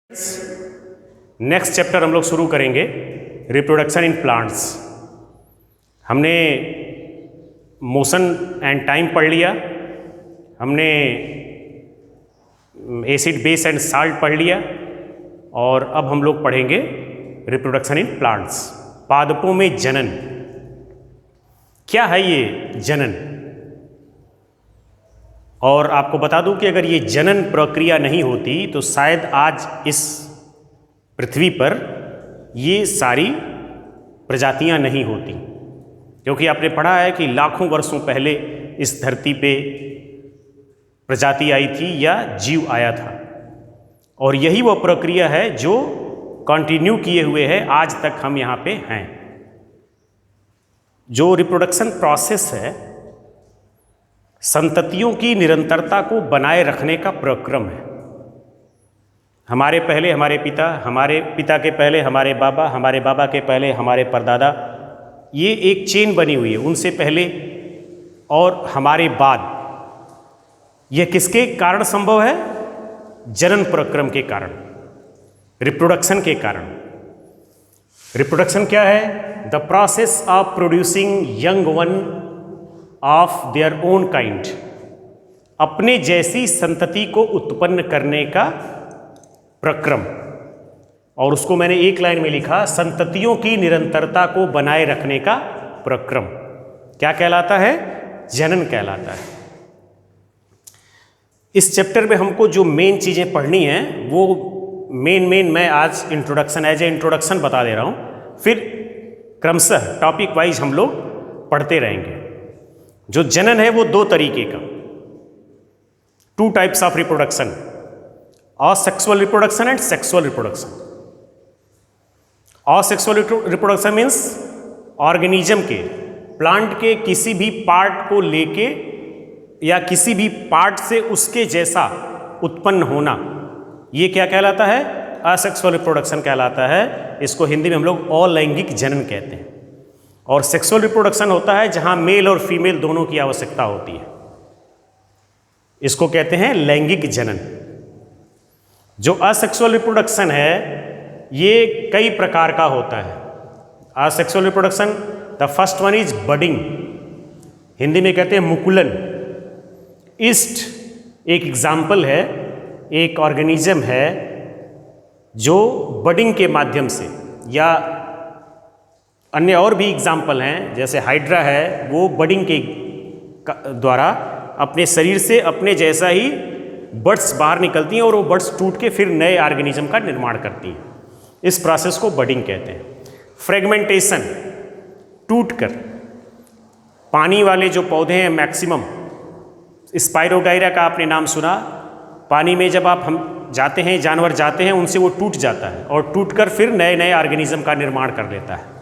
Next chapter हम लोग शुरू करेंगे रिप्रोडक्शन इन प्लांट्स। हमने मोशन एंड टाइम पढ़ लिया, हमने एसिड बेस एंड साल्ट पढ़ लिया और अब हम लोग पढ़ेंगे रिप्रोडक्शन इन प्लांट्स। पादपों में जनन। क्या है ये जनन? और आपको बता दूं कि अगर ये जनन प्रक्रिया नहीं होती तो शायद आज इस पृथ्वी पर ये सारी प्रजातियां नहीं होती, क्योंकि आपने पढ़ा है कि लाखों वर्षों पहले इस धरती पे प्रजाति आई थी या जीव आया था, और यही वो प्रक्रिया है जो कंटिन्यू किए हुए है आज तक हम यहाँ पे हैं। जो रिप्रोडक्शन प्रोसेस है संततियों की निरंतरता को बनाए रखने का प्रक्रम है। हमारे पहले हमारे पिता के पहले हमारे बाबा के पहले हमारे परदादा, ये एक चेन बनी हुई है उनसे पहले और हमारे बाद। यह किसके कारण संभव है? जनन प्रक्रम के कारण, रिप्रोडक्शन के कारण। रिप्रोडक्शन क्या है? The process of producing young one of their own kind, अपने जैसी संतति को उत्पन्न करने का प्रक्रम। और उसको मैंने एक लाइन में लिखा, संततियों की निरंतरता को बनाए रखने का प्रक्रम। क्या कहलाता है? जनन कहलाता है। इस चैप्टर में हमको जो मेन चीजें पढ़नी है वो मेन मैं आज इंट्रोडक्शन एज ए इंट्रोडक्शन बता दे रहा हूं, फिर क्रमशः टॉपिक वाइज हम लोग पढ़ते रहेंगे। जो जनन है वो दो तरीके का, two types of reproduction, asexual reproduction and sexual reproduction. Asexual reproduction means organism के, प्लांट के किसी भी पार्ट को लेके या किसी भी पार्ट से उसके जैसा उत्पन्न होना, ये क्या कहलाता है? असेक्सुअल रिप्रोडक्शन कहलाता है। इसको हिंदी में हम लोग अलैंगिक जनन कहते हैं। और सेक्सुअल रिप्रोडक्शन होता है जहां मेल और फीमेल दोनों की आवश्यकता होती है, इसको कहते हैं लैंगिक जनन। जो असेक्सुअल रिप्रोडक्शन है ये कई प्रकार का होता है। Asexual reproduction, the first one is budding, Hindi में कहते हैं मुकुलन। ईस्ट एक एग्जाम्पल है, एक ऑर्गेनिज्म है जो बडिंग के माध्यम से, या अन्य और भी एग्जाम्पल हैं जैसे हाइड्रा है, वो बडिंग के द्वारा अपने शरीर से अपने जैसा ही बड्स बाहर निकलती हैं और वो बड्स टूट के फिर नए ऑर्गेनिज्म का निर्माण करती हैं। इस प्रोसेस को बडिंग कहते हैं। फ्रेगमेंटेशन, टूटकर। पानी वाले जो पौधे हैं मैक्सिमम, स्पाइरोगाइरा का आपने नाम सुना, पानी में जब आप हम जाते हैं, जानवर जाते हैं, उनसे वो टूट जाता है और टूटकर फिर नए नए ऑर्गेनिज्म का निर्माण कर लेता है।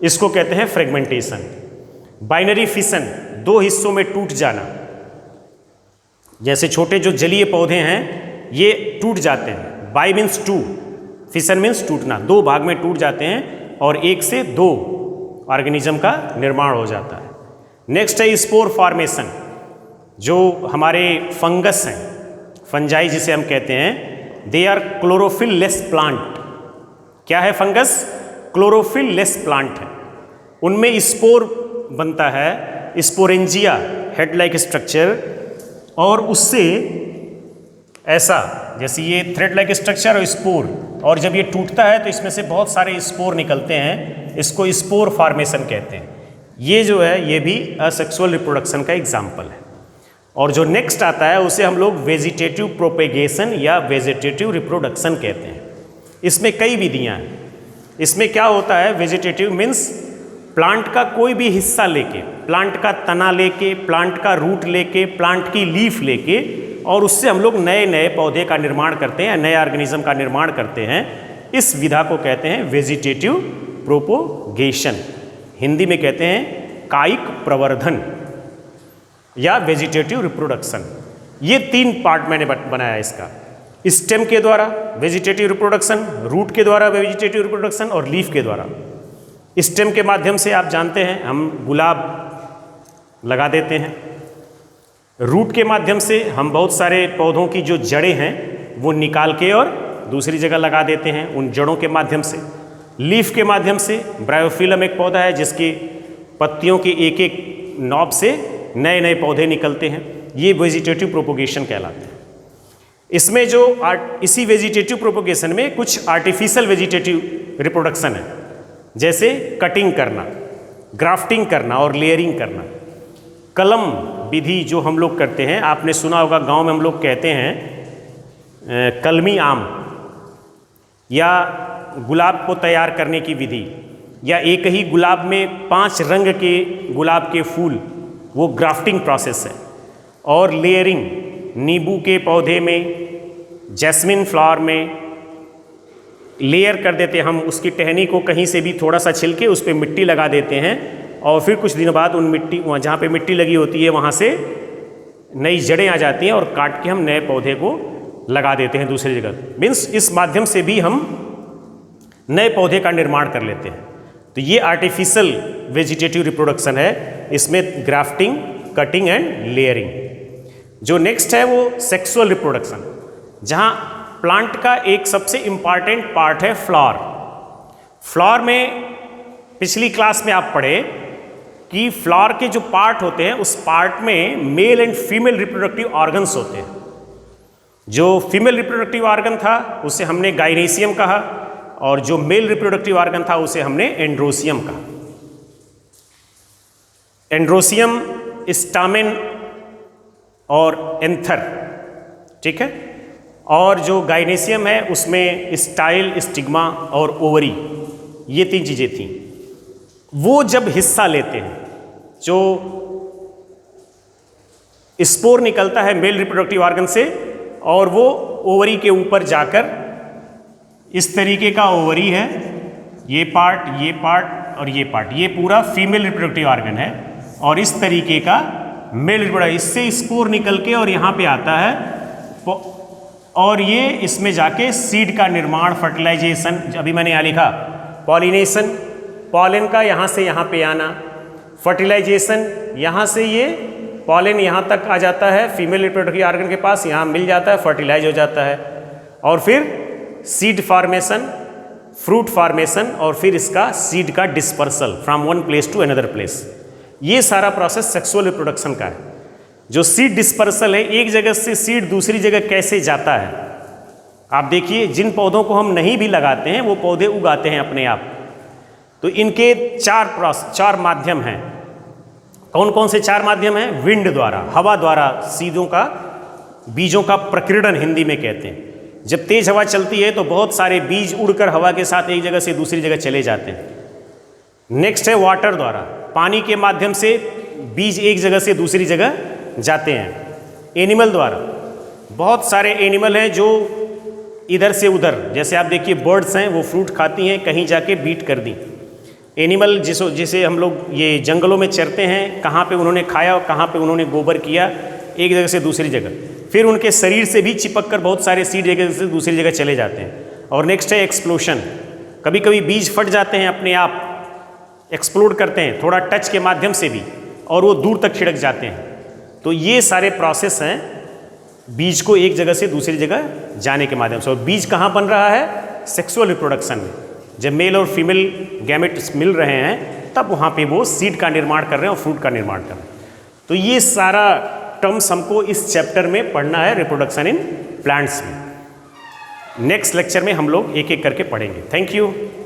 इसको कहते हैं फ्रेगमेंटेशन। बाइनरी फिशन, दो हिस्सों में टूट जाना, जैसे छोटे जो जलीय पौधे हैं ये टूट जाते हैं। Bi means two, fission means टूटना, दो भाग में टूट जाते हैं और एक से दो ऑर्गेनिज्म का निर्माण हो जाता है। नेक्स्ट है स्पोर फॉर्मेशन, जो हमारे फंगस हैं, फंजाई जिसे हम कहते हैं, they are chlorophyll less plant. क्या है फंगस? क्लोरोफिल लेस प्लांट है। उनमें स्पोर बनता है, स्पोरेंजिया हेड लाइक स्ट्रक्चर, और उससे ऐसा जैसे ये थ्रेड लाइक स्ट्रक्चर और स्पोर, और जब ये टूटता है तो इसमें से बहुत सारे स्पोर निकलते हैं, इसको स्पोर फॉर्मेशन कहते हैं। ये जो है ये भी असेक्सुअल रिप्रोडक्शन का एग्जाम्पल है। और जो नेक्स्ट आता है उसे हम लोग वेजिटेटिव प्रोपेगेशन या वेजिटेटिव रिप्रोडक्शन कहते हैं। इसमें कई विधियां हैं। इसमें क्या होता है? वेजिटेटिव मीन्स प्लांट का कोई भी हिस्सा लेके, प्लांट का तना लेके, प्लांट का रूट लेके, प्लांट की लीफ लेके, और उससे हम लोग नए नए पौधे का निर्माण करते हैं, नए ऑर्गेनिज्म का निर्माण करते हैं। इस विधा को कहते हैं वेजिटेटिव प्रोपोगेशन, हिंदी में कहते हैं कायिक प्रवर्धन या वेजिटेटिव रिप्रोडक्शन। ये तीन पार्ट मैंने बनाया इसका, स्टेम के द्वारा वेजिटेटिव रिप्रोडक्शन, रूट के द्वारा वेजिटेटिव रिप्रोडक्शन और लीफ के द्वारा। स्टेम के माध्यम से आप जानते हैं हम गुलाब लगा देते हैं, रूट के माध्यम से हम बहुत सारे पौधों की जो जड़ें हैं वो निकाल के और दूसरी जगह लगा देते हैं उन जड़ों के माध्यम से। लीफ के माध्यम से, ब्रायोफिलम एक पौधा है जिसके पत्तियों के एक एक नॉब से नए नए पौधे निकलते हैं, ये वेजिटेटिव प्रोपोगेशन कहलाते हैं। इसमें जो इसी वेजिटेटिव प्रोपोगेशन में कुछ आर्टिफिशियल वेजिटेटिव रिप्रोडक्शन है, जैसे कटिंग करना, ग्राफ्टिंग करना और लेयरिंग करना। कलम विधि जो हम लोग करते हैं, आपने सुना होगा गांव में हम लोग कहते हैं कलमी आम, या गुलाब को तैयार करने की विधि, या एक ही गुलाब में 5 रंग के गुलाब के फूल, वो ग्राफ्टिंग प्रोसेस है। और लेयरिंग, नींबू के पौधे में, जैस्मिन फ्लावर में लेयर कर देते हैं हम, उसकी टहनी को कहीं से भी थोड़ा सा छिलके उस पर मिट्टी लगा देते हैं और फिर कुछ दिनों बाद उन मिट्टी, वहाँ जहाँ पे मिट्टी लगी होती है वहाँ से नई जड़ें आ जाती हैं और काट के हम नए पौधे को लगा देते हैं दूसरी जगह। मीन्स इस माध्यम से भी हम नए पौधे का निर्माण कर लेते हैं। तो ये आर्टिफिशियल वेजिटेटिव रिप्रोडक्शन है, इसमें ग्राफ्टिंग, कटिंग एंड लेयरिंग। जो नेक्स्ट है वो सेक्सुअल रिप्रोडक्शन, जहाँ प्लांट का एक सबसे इम्पॉर्टेंट पार्ट है फ्लावर। फ्लावर में पिछली क्लास में आप पढ़े कि फ्लावर के जो पार्ट होते हैं उस पार्ट में male and female reproductive organs होते हैं। जो फीमेल रिप्रोडक्टिव ऑर्गन था उसे हमने गाइनेसियम कहा और जो मेल रिप्रोडक्टिव ऑर्गन था उसे हमने एंड्रोसियम कहा। एंड्रोसियम, स्टामेन और एंथर, ठीक है। और जो गाइनेसियम है उसमें स्टाइल, स्टिग्मा और ओवरी, ये 3 चीज़ें थीं। वो जब हिस्सा लेते हैं, जो स्पोर निकलता है मेल रिप्रोडक्टिव ऑर्गन से और वो ओवरी के ऊपर जाकर, इस तरीके का ओवरी है, ये पार्ट और ये पार्ट, ये पूरा फीमेल रिप्रोडक्टिव ऑर्गन है और इस तरीके का मेल रिप्रोडक्टिव, इससे स्पोर निकल के और यहाँ पे आता है और ये इसमें जाके सीड का निर्माण, फर्टिलाइजेशन, अभी मैंने यहाँ लिखा पॉलिनेशन, पॉलन का यहाँ से यहाँ पे आना, फर्टिलाइजेशन, यहाँ से ये पॉलन यहाँ तक आ जाता है फीमेल रिप्रोडक्टिव ऑर्गन के पास, यहाँ मिल जाता है, फर्टिलाइज हो जाता है और फिर सीड फॉर्मेशन, फ्रूट फॉर्मेशन और फिर इसका सीड का dispersal from one place to another place. ये सारा प्रोसेस सेक्सुअल रिप्रोडक्शन का है। जो सीड डिस्पर्सल है, एक जगह से सीड दूसरी जगह कैसे जाता है, आप देखिए जिन पौधों को हम नहीं भी लगाते हैं वो पौधे उगाते हैं अपने आप। तो इनके 4 माध्यम हैं। कौन कौन से 4 माध्यम हैं? विंड द्वारा, हवा द्वारा सीडों का, बीजों का प्रकीर्णन हिंदी में कहते हैं। जब तेज हवा चलती है तो बहुत सारे बीज उड़कर हवा के साथ एक जगह से दूसरी जगह चले जाते हैं। नेक्स्ट है वाटर द्वारा, पानी के माध्यम से बीज एक जगह से दूसरी जगह जाते हैं। एनिमल द्वारा, बहुत सारे एनिमल हैं जो इधर से उधर, जैसे आप देखिए बर्ड्स हैं वो फ्रूट खाती हैं, कहीं जाके बीट कर दी। एनिमल जिसे हम लोग ये जंगलों में चरते हैं, कहाँ पे उन्होंने खाया और कहाँ पे उन्होंने गोबर किया, एक जगह से दूसरी जगह, फिर उनके शरीर से भी चिपक कर बहुत सारे सीड एक जगह से दूसरी जगह चले जाते हैं। और नेक्स्ट है एक्सप्लोशन, कभी कभी बीज फट जाते हैं अपने आप, एक्सप्लोड करते हैं थोड़ा टच के माध्यम से भी और वो दूर तक छिड़क जाते हैं। तो ये सारे प्रोसेस हैं बीज को एक जगह से दूसरी जगह जाने के माध्यम से। और बीज कहाँ बन रहा है? सेक्सुअल रिप्रोडक्शन में, जब मेल और फीमेल गैमेट्स मिल रहे हैं तब वहाँ पे वो सीड का निर्माण कर रहे हैं और फ्रूट का निर्माण कर रहे हैं। तो ये सारा टर्म्स हमको इस चैप्टर में पढ़ना है, रिप्रोडक्शन इन प्लांट्स में। नेक्स्ट लेक्चर में हम लोग एक एक करके पढ़ेंगे। Thank you.